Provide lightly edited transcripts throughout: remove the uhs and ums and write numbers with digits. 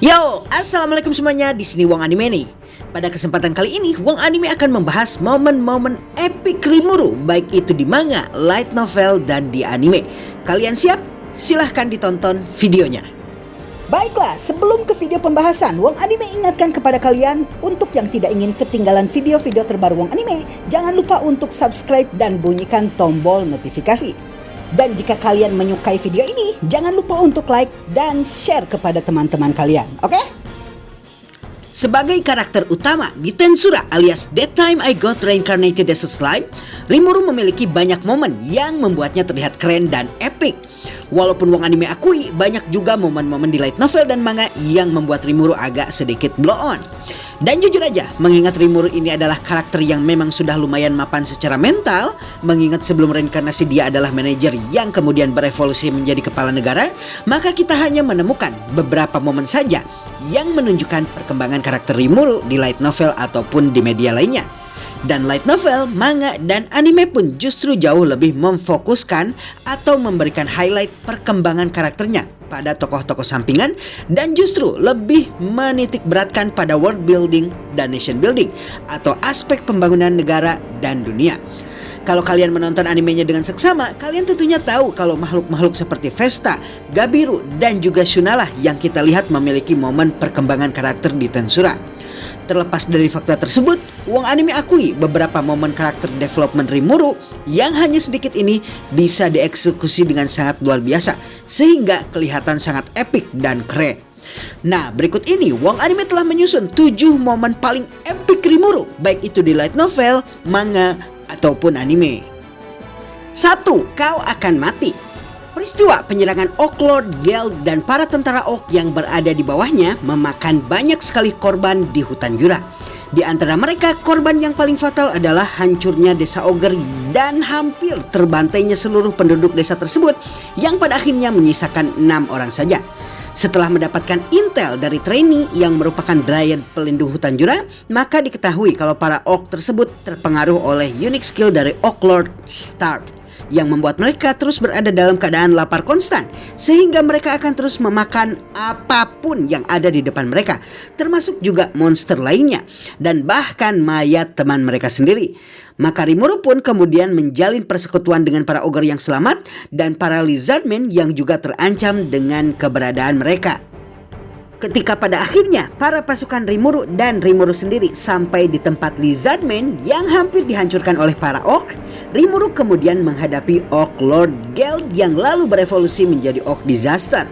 Yo, assalamualaikum semuanya. Di sini Wong Anime nih. Pada kesempatan kali ini, Wong Anime akan membahas momen-momen epic Rimuru, baik itu di manga, light novel, dan di anime. Kalian siap? Silahkan ditonton videonya. Baiklah, sebelum ke video pembahasan, Wong Anime ingatkan kepada kalian untuk yang tidak ingin ketinggalan video-video terbaru Wong Anime, jangan lupa untuk subscribe dan bunyikan tombol notifikasi. Dan jika kalian menyukai video ini, jangan lupa untuk like dan share kepada teman-teman kalian, oke? Sebagai karakter utama di Tensura alias That Time I Got Reincarnated as a Slime, Rimuru memiliki banyak momen yang membuatnya terlihat keren dan epic. Walaupun Wong Anime akui banyak juga momen-momen di light novel dan manga yang membuat Rimuru agak sedikit blow on. Dan jujur aja, mengingat Rimuru ini adalah karakter yang memang sudah lumayan mapan secara mental, mengingat sebelum reinkarnasi dia adalah manajer yang kemudian berevolusi menjadi kepala negara, maka kita hanya menemukan beberapa momen saja yang menunjukkan perkembangan karakter Rimuru di light novel ataupun di media lainnya. Dan light novel, manga, dan anime pun justru jauh lebih memfokuskan atau memberikan highlight perkembangan karakternya pada tokoh-tokoh sampingan dan justru lebih menitik beratkan pada world building dan nation building atau aspek pembangunan negara dan dunia. Kalau kalian menonton animenya dengan seksama, kalian tentunya tahu kalau makhluk-makhluk seperti Vesta, Gabiru, dan juga Shunala yang kita lihat memiliki momen perkembangan karakter di Tensura. Terlepas dari fakta tersebut, Wong Anime akui beberapa momen karakter development Rimuru yang hanya sedikit ini bisa dieksekusi dengan sangat luar biasa, sehingga kelihatan sangat epic dan keren. Nah, berikut ini Wong Anime telah menyusun 7 momen paling epic Rimuru, baik itu di light novel, manga, ataupun anime. 1. Kau akan mati. Peristiwa penyerangan Oak Lord, Geld, dan para tentara Oak yang berada di bawahnya memakan banyak sekali korban di hutan Jura. Di antara mereka, korban yang paling fatal adalah hancurnya desa Ogre dan hampir terbantainya seluruh penduduk desa tersebut yang pada akhirnya menyisakan 6 orang saja. Setelah mendapatkan intel dari trainee yang merupakan Dryad pelindung hutan Jura, maka diketahui kalau para Oak tersebut terpengaruh oleh unique skill dari Oak Lord Starve yang membuat mereka terus berada dalam keadaan lapar konstan, sehingga mereka akan terus memakan apapun yang ada di depan mereka, termasuk juga monster lainnya dan bahkan mayat teman mereka sendiri. Maka Rimuru pun kemudian menjalin persekutuan dengan para ogre yang selamat dan para lizardmen yang juga terancam dengan keberadaan mereka. Ketika pada akhirnya para pasukan Rimuru dan Rimuru sendiri sampai di tempat lizardmen yang hampir dihancurkan oleh para Oak, Rimuru kemudian menghadapi Oak Lord Geld yang lalu berevolusi menjadi Oak Disaster.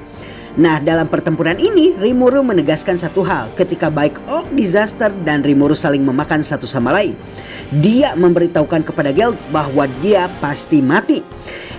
Nah, dalam pertempuran ini Rimuru menegaskan satu hal ketika baik Oak Disaster dan Rimuru saling memakan satu sama lain. Dia memberitahukan kepada Geld bahwa dia pasti mati.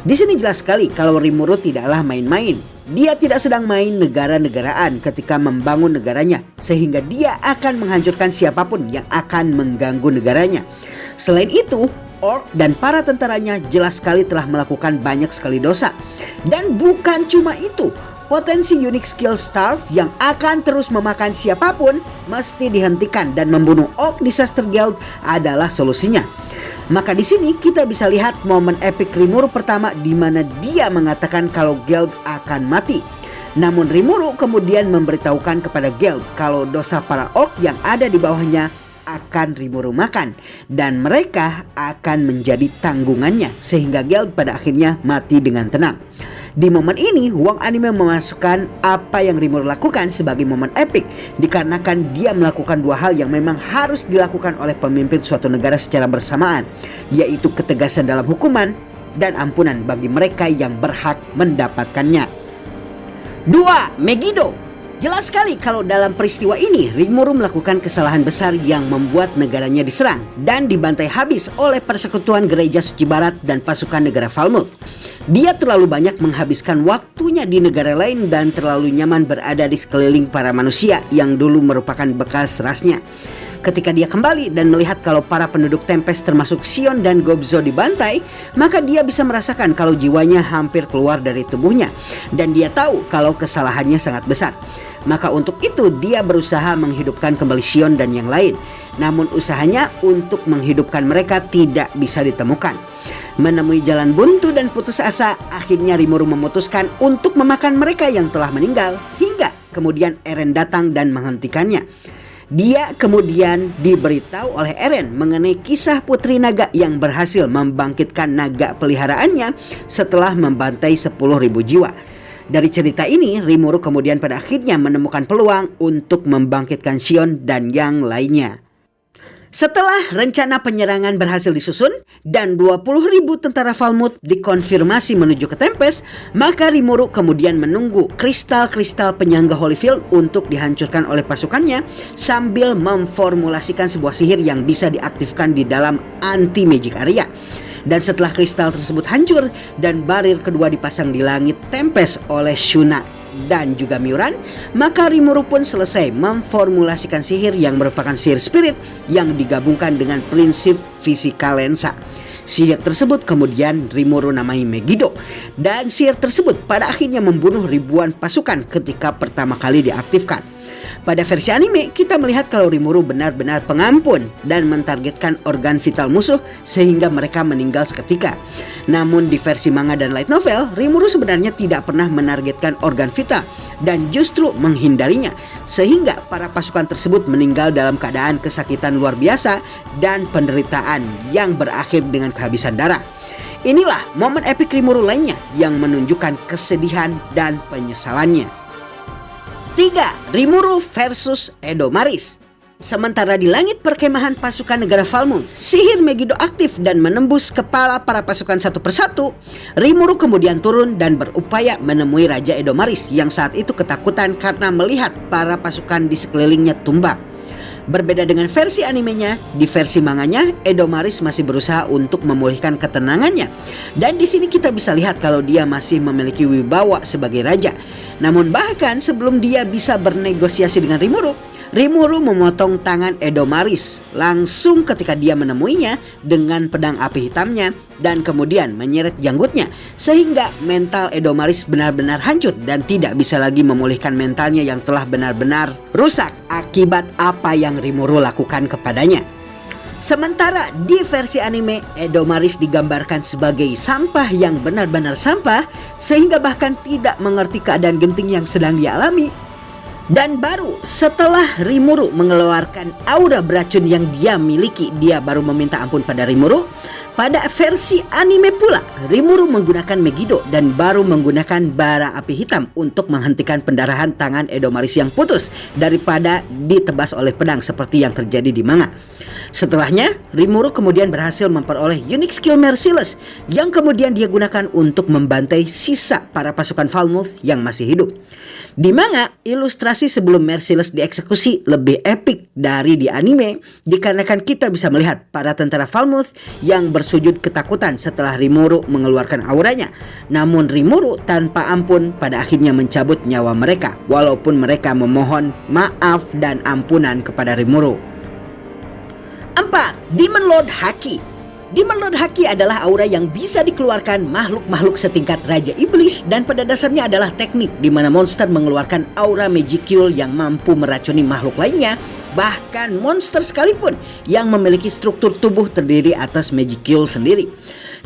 Di sini jelas sekali kalau Rimuru tidaklah main-main. Dia tidak sedang main negara-negaraan ketika membangun negaranya, sehingga dia akan menghancurkan siapapun yang akan mengganggu negaranya. Selain itu, Orc dan para tentaranya jelas sekali telah melakukan banyak sekali dosa. Dan bukan cuma itu, potensi unique skill Starve yang akan terus memakan siapapun mesti dihentikan dan membunuh Orc Disaster Guild adalah solusinya. Maka di sini kita bisa lihat momen epic Rimuru pertama di mana dia mengatakan kalau Geld akan mati. Namun Rimuru kemudian memberitahukan kepada Geld kalau dosa para Orc yang ada di bawahnya akan Rimuru makan dan mereka akan menjadi tanggungannya, sehingga Geld pada akhirnya mati dengan tenang. Di momen ini Wong Anime memasukkan apa yang Rimuru lakukan sebagai momen epic dikarenakan dia melakukan dua hal yang memang harus dilakukan oleh pemimpin suatu negara secara bersamaan, yaitu ketegasan dalam hukuman dan ampunan bagi mereka yang berhak mendapatkannya. 2. Megiddo. Jelas sekali kalau dalam peristiwa ini Rimuru melakukan kesalahan besar yang membuat negaranya diserang dan dibantai habis oleh persekutuan gereja suci barat dan pasukan negara Falmouth. Dia terlalu banyak menghabiskan waktunya di negara lain dan terlalu nyaman berada di sekeliling para manusia yang dulu merupakan bekas rasnya. Ketika dia kembali dan melihat kalau para penduduk Tempest termasuk Sion dan Gobzo dibantai, maka dia bisa merasakan kalau jiwanya hampir keluar dari tubuhnya dan dia tahu kalau kesalahannya sangat besar. Maka untuk itu dia berusaha menghidupkan kembali Sion dan yang lain. Namun usahanya untuk menghidupkan mereka tidak bisa ditemukan. Menemui jalan buntu dan putus asa, akhirnya Rimuru memutuskan untuk memakan mereka yang telah meninggal hingga kemudian Eren datang dan menghentikannya. Dia kemudian diberitahu oleh Eren mengenai kisah Putri Naga yang berhasil membangkitkan naga peliharaannya setelah membantai 10.000 jiwa. Dari cerita ini, Rimuru kemudian pada akhirnya menemukan peluang untuk membangkitkan Shion dan yang lainnya. Setelah rencana penyerangan berhasil disusun dan 20.000 tentara Falmouth dikonfirmasi menuju ke Tempest, maka Rimuru kemudian menunggu kristal-kristal penyangga Holyfield untuk dihancurkan oleh pasukannya sambil memformulasikan sebuah sihir yang bisa diaktifkan di dalam anti-magic area. Dan setelah kristal tersebut hancur dan barir kedua dipasang di langit Tempest oleh Shuna dan juga Miuran, maka Rimuru pun selesai memformulasikan sihir yang merupakan sihir spirit yang digabungkan dengan prinsip fisika lensa. Sihir tersebut kemudian Rimuru namai Megiddo, dan sihir tersebut pada akhirnya membunuh ribuan pasukan ketika pertama kali diaktifkan. Pada versi anime, kita melihat kalau Rimuru benar-benar pengampun dan mentargetkan organ vital musuh sehingga mereka meninggal seketika. Namun di versi manga dan light novel, Rimuru sebenarnya tidak pernah menargetkan organ vital dan justru menghindarinya, sehingga para pasukan tersebut meninggal dalam keadaan kesakitan luar biasa dan penderitaan yang berakhir dengan kehabisan darah. Inilah momen epik Rimuru lainnya yang menunjukkan kesedihan dan penyesalannya. 3. Rimuru versus Edomaris. Sementara di langit perkemahan pasukan negara Falmouth, sihir Megiddo aktif dan menembus kepala para pasukan satu persatu, Rimuru kemudian turun dan berupaya menemui Raja Edomaris yang saat itu ketakutan karena melihat para pasukan di sekelilingnya tumbang. Berbeda dengan versi animenya, di versi manganya Edomaris masih berusaha untuk memulihkan ketenangannya. Dan di sini kita bisa lihat kalau dia masih memiliki wibawa sebagai raja. Namun bahkan sebelum dia bisa bernegosiasi dengan Rimuru, Rimuru memotong tangan Edomaris langsung ketika dia menemuinya dengan pedang api hitamnya dan kemudian menyeret janggutnya, sehingga mental Edomaris benar-benar hancur dan tidak bisa lagi memulihkan mentalnya yang telah benar-benar rusak akibat apa yang Rimuru lakukan kepadanya. Sementara di versi anime, Edomaris digambarkan sebagai sampah yang benar-benar sampah, sehingga bahkan tidak mengerti keadaan genting yang sedang dialami. Dan baru setelah Rimuru mengeluarkan aura beracun yang dia miliki, dia baru meminta ampun pada Rimuru. Pada versi anime pula, Rimuru menggunakan Megiddo dan baru menggunakan bara api hitam untuk menghentikan pendarahan tangan Edomaris yang putus daripada ditebas oleh pedang seperti yang terjadi di manga. Setelahnya, Rimuru kemudian berhasil memperoleh unique skill Merciless yang kemudian dia gunakan untuk membantai sisa para pasukan Falmouth yang masih hidup. Di manga, ilustrasi sebelum Merciless dieksekusi lebih epik dari di anime dikarenakan kita bisa melihat para tentara Falmouth yang bersujud ketakutan setelah Rimuru mengeluarkan auranya. Namun Rimuru tanpa ampun pada akhirnya mencabut nyawa mereka walaupun mereka memohon maaf dan ampunan kepada Rimuru. 4. Demon Lord Haki. Demon Lord Haki adalah aura yang bisa dikeluarkan makhluk-makhluk setingkat Raja Iblis dan pada dasarnya adalah teknik di mana monster mengeluarkan aura magicule yang mampu meracuni makhluk lainnya, bahkan monster sekalipun yang memiliki struktur tubuh terdiri atas magicule sendiri.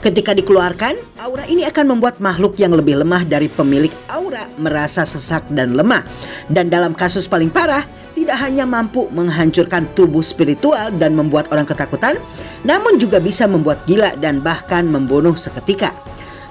Ketika dikeluarkan, aura ini akan membuat makhluk yang lebih lemah dari pemilik aura merasa sesak dan lemah. Dan dalam kasus paling parah, tidak hanya mampu menghancurkan tubuh spiritual dan membuat orang ketakutan, namun juga bisa membuat gila dan bahkan membunuh seketika.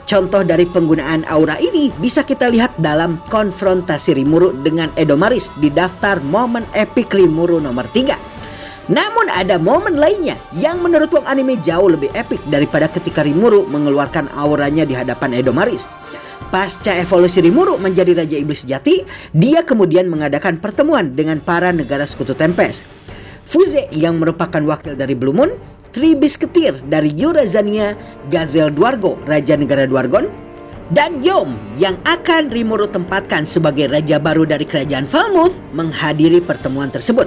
Contoh dari penggunaan aura ini bisa kita lihat dalam konfrontasi Rimuru dengan Edomaris di daftar momen epik Rimuru nomor 3. Namun ada momen lainnya yang menurut wong anime jauh lebih epik daripada ketika Rimuru mengeluarkan auranya di hadapan Edomaris. Pasca evolusi Rimuru menjadi Raja Iblis sejati, dia kemudian mengadakan pertemuan dengan para negara sekutu Tempest. Fuze yang merupakan wakil dari Blue Moon, Tri Bisketir dari Eurazania, Gazel Dwargo, Raja Negara Dwargon, dan Yom yang akan Rimuru tempatkan sebagai Raja baru dari Kerajaan Falmouth menghadiri pertemuan tersebut.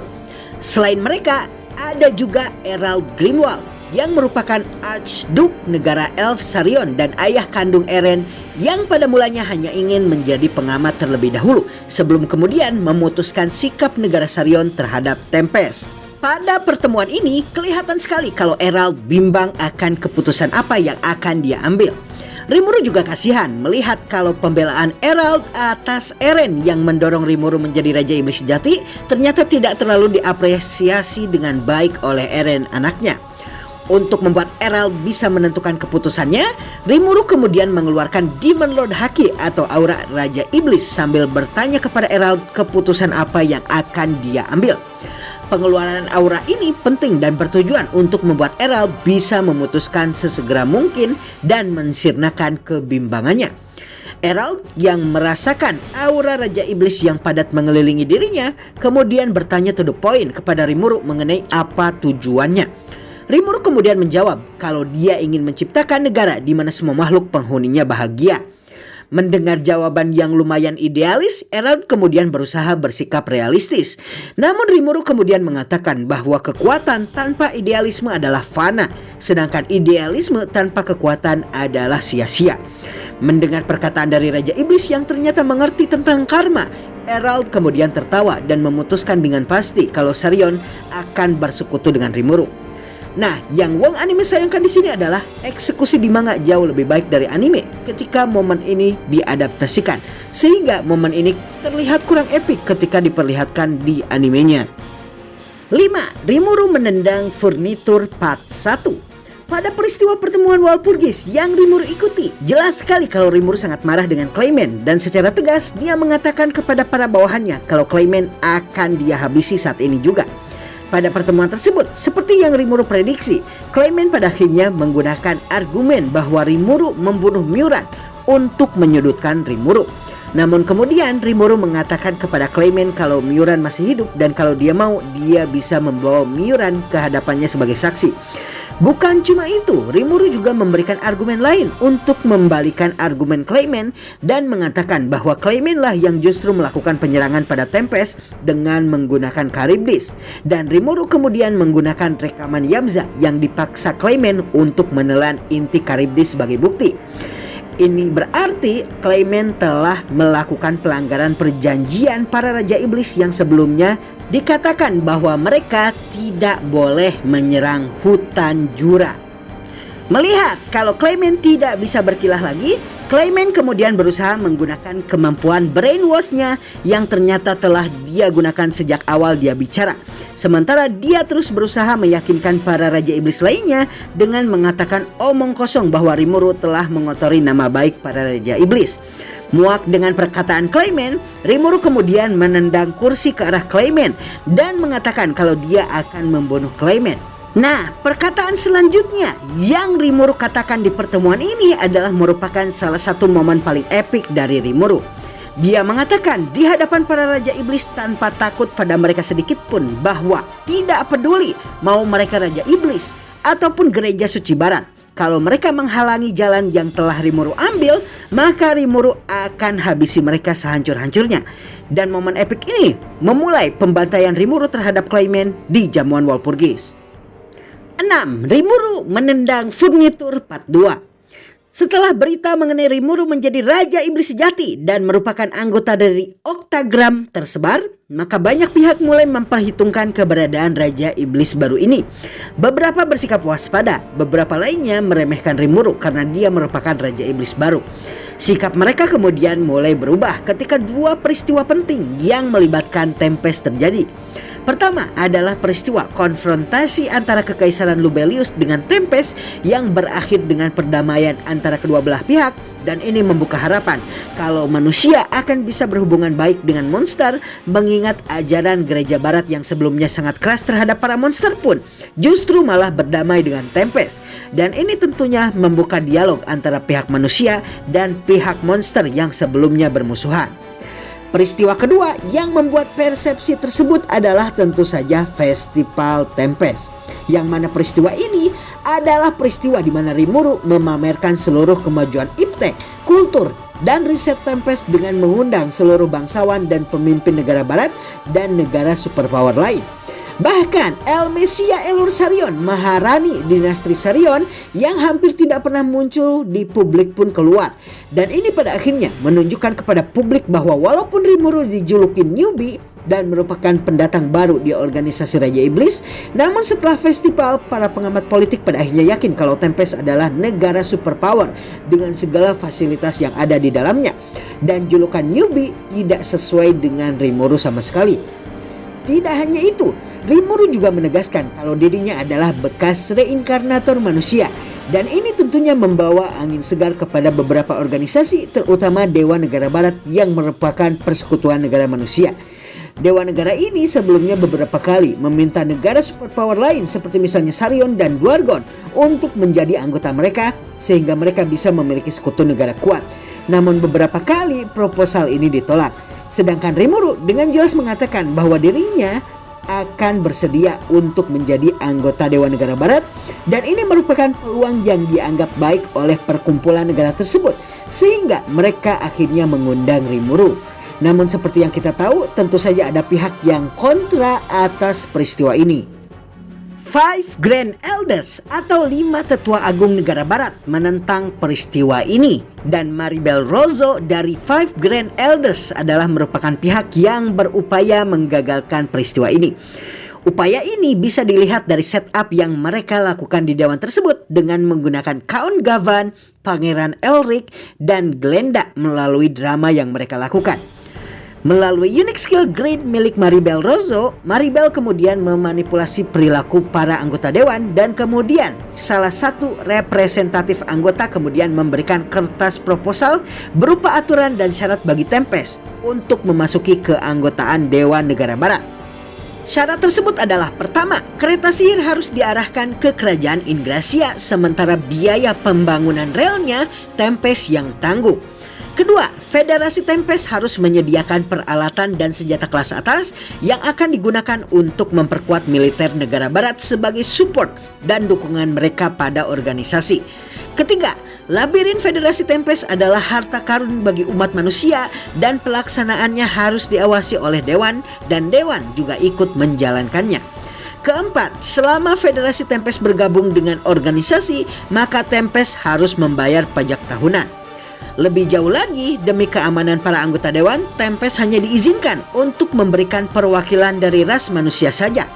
Selain mereka, ada juga Erald Grimwald yang merupakan Archduke negara Elf Sarion dan ayah kandung Eren yang pada mulanya hanya ingin menjadi pengamat terlebih dahulu sebelum kemudian memutuskan sikap negara Sarion terhadap Tempest. Pada pertemuan ini kelihatan sekali kalau Erald bimbang akan keputusan apa yang akan dia ambil. Rimuru juga kasihan melihat kalau pembelaan Erald atas Eren yang mendorong Rimuru menjadi Raja Iblis sejati ternyata tidak terlalu diapresiasi dengan baik oleh Eren anaknya. Untuk membuat Erald bisa menentukan keputusannya, Rimuru kemudian mengeluarkan Demon Lord Haki atau aura Raja Iblis sambil bertanya kepada Erald keputusan apa yang akan dia ambil. Pengeluaran aura ini penting dan bertujuan untuk membuat Erald bisa memutuskan sesegera mungkin dan mensirnakan kebimbangannya. Erald yang merasakan aura Raja Iblis yang padat mengelilingi dirinya kemudian bertanya to the point kepada Rimuru mengenai apa tujuannya. Rimuru kemudian menjawab kalau dia ingin menciptakan negara di mana semua makhluk penghuninya bahagia. Mendengar jawaban yang lumayan idealis, Erald kemudian berusaha bersikap realistis. Namun Rimuru kemudian mengatakan bahwa kekuatan tanpa idealisme adalah fana, sedangkan idealisme tanpa kekuatan adalah sia-sia. Mendengar perkataan dari Raja Iblis yang ternyata mengerti tentang karma, Erald kemudian tertawa dan memutuskan dengan pasti kalau Sarion akan bersekutu dengan Rimuru. Nah, yang Wong Anime sayangkan di sini adalah eksekusi di manga jauh lebih baik dari anime ketika momen ini diadaptasikan, sehingga momen ini terlihat kurang epik ketika diperlihatkan di animenya. 5. Rimuru menendang furnitur part 1. Pada peristiwa pertemuan Walpurgis yang Rimuru ikuti, jelas sekali kalau Rimuru sangat marah dengan Clayman dan secara tegas dia mengatakan kepada para bawahannya kalau Clayman akan dia habisi saat ini juga. Pada pertemuan tersebut, seperti yang Rimuru prediksi, Clayman pada akhirnya menggunakan argumen bahwa Rimuru membunuh Mioran untuk menyudutkan Rimuru. Namun kemudian Rimuru mengatakan kepada Clayman kalau Mioran masih hidup dan kalau dia mau, dia bisa membawa Mioran ke hadapannya sebagai saksi. Bukan cuma itu, Rimuru juga memberikan argumen lain untuk membalikan argumen Clayman dan mengatakan bahwa Clayman lah yang justru melakukan penyerangan pada Tempest dengan menggunakan Charybdis. Dan Rimuru kemudian menggunakan rekaman Yamza yang dipaksa Clayman untuk menelan inti Charybdis sebagai bukti. Ini berarti Clayman telah melakukan pelanggaran perjanjian para Raja Iblis yang sebelumnya dikatakan bahwa mereka tidak boleh menyerang hutan Jura. Melihat kalau Clayman tidak bisa berkilah lagi, Clayman kemudian berusaha menggunakan kemampuan brainwash-nya yang ternyata telah dia gunakan sejak awal dia bicara. Sementara dia terus berusaha meyakinkan para Raja Iblis lainnya dengan mengatakan omong kosong bahwa Rimuru telah mengotori nama baik para Raja Iblis. Muak dengan perkataan Clayman, Rimuru kemudian menendang kursi ke arah Clayman dan mengatakan kalau dia akan membunuh Clayman. Nah, perkataan selanjutnya yang Rimuru katakan di pertemuan ini adalah merupakan salah satu momen paling epik dari Rimuru. Dia mengatakan di hadapan para Raja Iblis tanpa takut pada mereka sedikit pun bahwa tidak peduli mau mereka Raja Iblis ataupun Gereja Suci Barat. Kalau mereka menghalangi jalan yang telah Rimuru ambil, maka Rimuru akan habisi mereka sehancur-hancurnya. Dan momen epik ini memulai pembantaian Rimuru terhadap Clayman di jamuan Walpurgis. 6. Rimuru menendang furnitur part 2. Setelah berita mengenai Rimuru menjadi Raja Iblis sejati dan merupakan anggota dari Octagram tersebar, maka banyak pihak mulai memperhitungkan keberadaan Raja Iblis baru ini. Beberapa bersikap waspada, beberapa lainnya meremehkan Rimuru karena dia merupakan Raja Iblis baru. Sikap mereka kemudian mulai berubah ketika dua peristiwa penting yang melibatkan Tempest terjadi. Pertama adalah peristiwa konfrontasi antara Kekaisaran Lubelius dengan Tempest yang berakhir dengan perdamaian antara kedua belah pihak, dan ini membuka harapan kalau manusia akan bisa berhubungan baik dengan monster, mengingat ajaran Gereja Barat yang sebelumnya sangat keras terhadap para monster pun justru malah berdamai dengan Tempest. Dan ini tentunya membuka dialog antara pihak manusia dan pihak monster yang sebelumnya bermusuhan. Peristiwa kedua yang membuat persepsi tersebut adalah tentu saja Festival Tempest, yang mana peristiwa ini adalah peristiwa di mana Rimuru memamerkan seluruh kemajuan iptek, kultur, dan riset Tempest dengan mengundang seluruh bangsawan dan pemimpin negara barat dan negara superpower lain. Bahkan Elmesia Elur Sarion, Maharani dinasti Sarion yang hampir tidak pernah muncul di publik pun keluar. Dan ini pada akhirnya menunjukkan kepada publik bahwa walaupun Rimuru dijuluki newbie, dan merupakan pendatang baru di organisasi Raja Iblis. Namun setelah festival, para pengamat politik pada akhirnya yakin kalau Tempest adalah negara superpower dengan segala fasilitas yang ada di dalamnya. Dan julukan newbie tidak sesuai dengan Rimuru sama sekali. Tidak hanya itu, Rimuru juga menegaskan kalau dirinya adalah bekas reinkarnator manusia. Dan ini tentunya membawa angin segar kepada beberapa organisasi, terutama Dewa Negara Barat yang merupakan persekutuan negara manusia. Dewa negara ini sebelumnya beberapa kali meminta negara superpower lain seperti misalnya Sarion dan Dwargon untuk menjadi anggota mereka sehingga mereka bisa memiliki sekutu negara kuat. Namun beberapa kali proposal ini ditolak. Sedangkan Rimuru dengan jelas mengatakan bahwa dirinya akan bersedia untuk menjadi anggota Dewa Negara Barat, dan ini merupakan peluang yang dianggap baik oleh perkumpulan negara tersebut sehingga mereka akhirnya mengundang Rimuru. Namun seperti yang kita tahu, tentu saja ada pihak yang kontra atas peristiwa ini. Five Grand Elders atau 5 tetua agung negara barat menentang peristiwa ini, dan Maribel Rozo dari Five Grand Elders adalah merupakan pihak yang berupaya menggagalkan peristiwa ini. Upaya ini bisa dilihat dari setup yang mereka lakukan di dewan tersebut dengan menggunakan Count Gavan, Pangeran Elric, dan Glenda melalui drama yang mereka lakukan. Melalui unique skill grid milik Maribel Rozo, Maribel kemudian memanipulasi perilaku para anggota dewan, dan kemudian salah satu representatif anggota kemudian memberikan kertas proposal berupa aturan dan syarat bagi Tempest untuk memasuki keanggotaan Dewan Negara Barat. Syarat tersebut adalah: pertama, kereta sihir harus diarahkan ke kerajaan Ingracia, sementara biaya pembangunan relnya Tempest yang tanggung. Kedua, Federasi Tempest harus menyediakan peralatan dan senjata kelas atas yang akan digunakan untuk memperkuat militer negara barat sebagai support dan dukungan mereka pada organisasi. Ketiga, labirin Federasi Tempest adalah harta karun bagi umat manusia dan pelaksanaannya harus diawasi oleh Dewan, dan Dewan juga ikut menjalankannya. Keempat, selama Federasi Tempest bergabung dengan organisasi, maka Tempest harus membayar pajak tahunan. Lebih jauh lagi, demi keamanan para anggota dewan, Tempest hanya diizinkan untuk memberikan perwakilan dari ras manusia saja.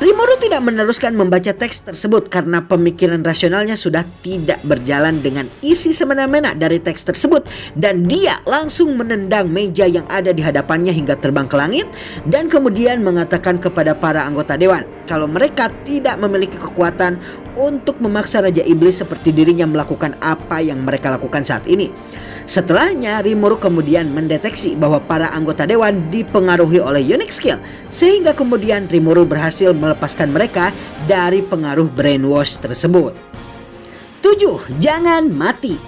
Rimuru tidak meneruskan membaca teks tersebut karena pemikiran rasionalnya sudah tidak berjalan dengan isi semena-mena dari teks tersebut, dan dia langsung menendang meja yang ada di hadapannya hingga terbang ke langit, dan kemudian mengatakan kepada para anggota dewan kalau mereka tidak memiliki kekuatan untuk memaksa Raja Iblis seperti dirinya melakukan apa yang mereka lakukan saat ini. Setelahnya, Rimuru kemudian mendeteksi bahwa para anggota dewan dipengaruhi oleh unique skill, sehingga kemudian Rimuru berhasil melepaskan mereka dari pengaruh brainwash tersebut. 7. Jangan mati.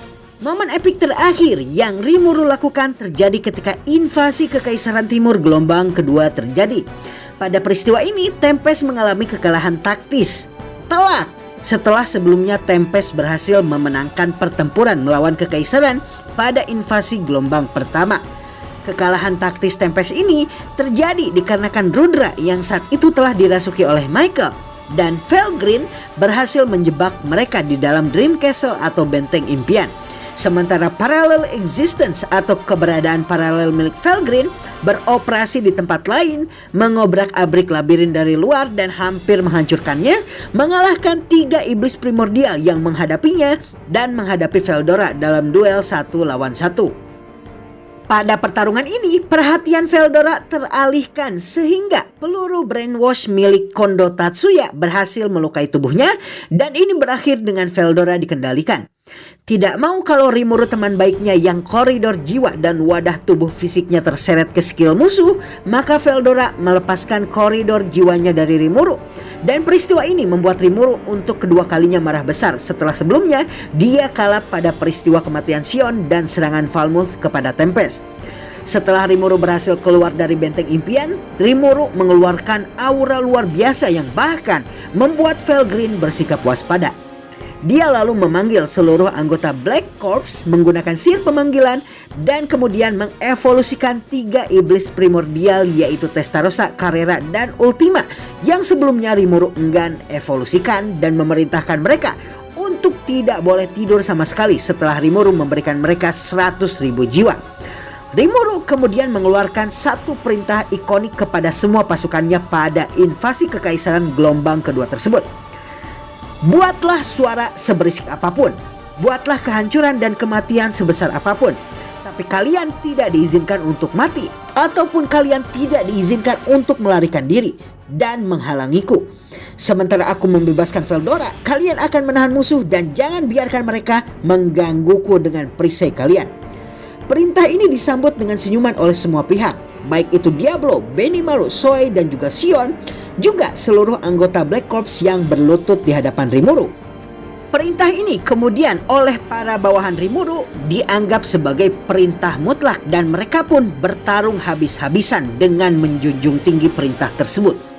Momen epik terakhir yang Rimuru lakukan terjadi ketika invasi Kekaisaran Timur gelombang kedua terjadi. Pada peristiwa ini, Tempest mengalami kekalahan taktis telak setelah sebelumnya Tempest berhasil memenangkan pertempuran melawan Kekaisaran pada invasi gelombang pertama. Kekalahan taktis Tempest ini terjadi dikarenakan Rudra yang saat itu telah dirasuki oleh Michael, dan Felgrin berhasil menjebak mereka di dalam Dream Castle atau benteng impian. Sementara Parallel Existence atau keberadaan paralel milik Felgrin beroperasi di tempat lain, mengobrak-abrik labirin dari luar dan hampir menghancurkannya, mengalahkan 3 iblis primordial yang menghadapinya dan menghadapi Veldora dalam duel 1 lawan 1. Pada pertarungan ini, perhatian Veldora teralihkan sehingga peluru brainwash milik Kondo Tatsuya berhasil melukai tubuhnya, dan ini berakhir dengan Veldora dikendalikan. Tidak mau kalau Rimuru teman baiknya yang koridor jiwa dan wadah tubuh fisiknya terseret ke skill musuh, maka Veldora melepaskan koridor jiwanya dari Rimuru. Dan peristiwa ini membuat Rimuru untuk kedua kalinya marah besar setelah sebelumnya dia kalah pada peristiwa kematian Sion dan serangan Falmouth kepada Tempest. Setelah Rimuru berhasil keluar dari benteng impian, Rimuru mengeluarkan aura luar biasa yang bahkan membuat Felgrin bersikap waspada. Dia lalu memanggil seluruh anggota Black Corps menggunakan sihir pemanggilan dan kemudian mengevolusikan 3 iblis primordial, yaitu Testarossa, Carrera, dan Ultima yang sebelumnya Rimuru enggan evolusikan, dan memerintahkan mereka untuk tidak boleh tidur sama sekali setelah Rimuru memberikan mereka 100.000 jiwa. Rimuru kemudian mengeluarkan satu perintah ikonik kepada semua pasukannya pada invasi kekaisaran gelombang kedua tersebut. Buatlah suara seberisik apapun, buatlah kehancuran dan kematian sebesar apapun, tapi kalian tidak diizinkan untuk mati, ataupun kalian tidak diizinkan untuk melarikan diri dan menghalangiku. Sementara aku membebaskan Veldora, kalian akan menahan musuh dan jangan biarkan mereka menggangguku dengan perisai kalian. Perintah ini disambut dengan senyuman oleh semua pihak, baik itu Diablo, Benimaru, Zoe, dan juga Sion, juga seluruh anggota Black Corps yang berlutut di hadapan Rimuru. Perintah ini kemudian oleh para bawahan Rimuru dianggap sebagai perintah mutlak dan mereka pun bertarung habis-habisan dengan menjunjung tinggi perintah tersebut.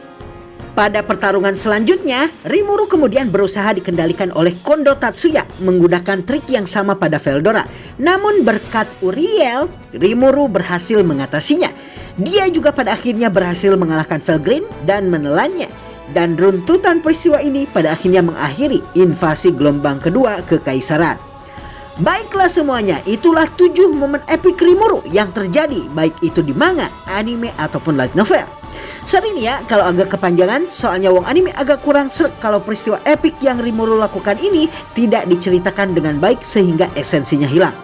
Pada pertarungan selanjutnya, Rimuru kemudian berusaha dikendalikan oleh Kondo Tatsuya menggunakan trik yang sama pada Veldora. Namun berkat Uriel, Rimuru berhasil mengatasinya. Dia juga pada akhirnya berhasil mengalahkan Felgreen dan menelannya. Dan runtutan peristiwa ini pada akhirnya mengakhiri invasi gelombang kedua kekaisaran. Baiklah semuanya, itulah 7 momen epic Rimuru yang terjadi baik itu di manga, anime, ataupun light novel. Sorry nih ya kalau agak kepanjangan, soalnya wong anime agak kurang srek kalau peristiwa epic yang Rimuru lakukan ini tidak diceritakan dengan baik sehingga esensinya hilang.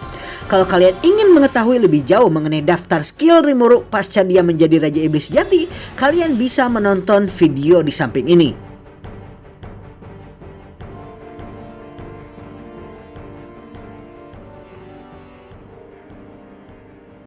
Kalau kalian ingin mengetahui lebih jauh mengenai daftar skill Rimuru pasca dia menjadi Raja Iblis sejati, kalian bisa menonton video di samping ini.